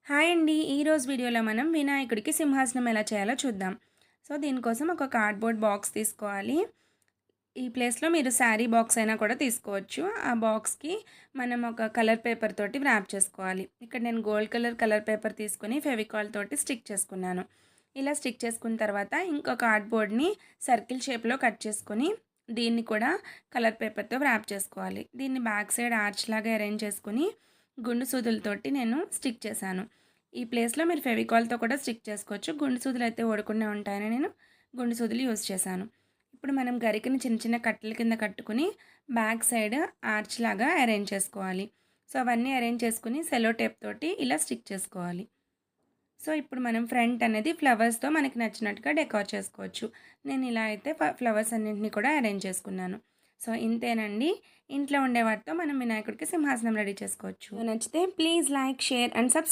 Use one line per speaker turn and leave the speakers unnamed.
Hi అండి. ఈరోజు వీడియోలో మనం వినాయకుడికి సింహాసనం ఎలా చేయాలో చూద్దాం. సో, దీనికోసం ఒక కార్డ్‌బోర్డ్ బాక్స్ తీసుకోవాలి. ఈ ప్లేస్‌లో మీరు శారీ బాక్స్ అయినా కూడా తీసుకోవచ్చు. ఆ బాక్స్‌కి మనం ఒక కలర్ పేపర్ తోటి వ్రాప్ చేసుకోవాలి. ఇక్కడ నేను గోల్డ్ కలర్ పేపర్ తీసుకొని ఫెవికాల్ తోటి స్టిక్ చేసుకున్నాను. ఇలా స్టిక్ చేసుకున్న తర్వాత ఇంకో కార్డ్‌బోర్డ్‌ని సర్కిల్ షేప్‌లో కట్ చేసుకొని దీన్ని కూడా కలర్ పేపర్‌తో వ్రాప్ చేసుకోవాలి. దీన్ని బ్యాక్ సైడ్ ఆర్చ్ లాగా అరేంజ్ చేసుకొని గుండు సూదులతోటి నేను స్టిక్ చేశాను. ఈ ప్లేస్‌లో మీరు ఫెవికాల్‌తో కూడా స్టిక్ చేసుకోవచ్చు. గుండు సూదులు అయితే ఊడకుండా ఉంటాయని నేను గుండు సూదులు యూజ్ చేశాను. ఇప్పుడు మనం గరికని చిన్న చిన్న కట్టల కింద కట్టుకుని బ్యాక్ సైడ్ ఆర్చ్ లాగా అరేంజ్ చేసుకోవాలి. సో, అవన్నీ అరేంజ్ చేసుకుని సెలో టేప్ తోటి ఇలా స్టిక్ చేసుకోవాలి. సో, ఇప్పుడు మనం ఫ్రంట్ అనేది ఫ్లవర్స్‌తో మనకి నచ్చినట్టుగా డెకార్ చేసుకోవచ్చు. నేను ఇలా అయితే ఫ్లవర్స్ అన్నింటిని కూడా అరేంజ్ చేసుకున్నాను. సో, ఇంతేనండి. ఇంట్లో ఉండే వాటితో మనం వినాయకుడికి సింహాసనం రెడీ చేసుకోవచ్చు. నచ్చితే please like, share and subscribe.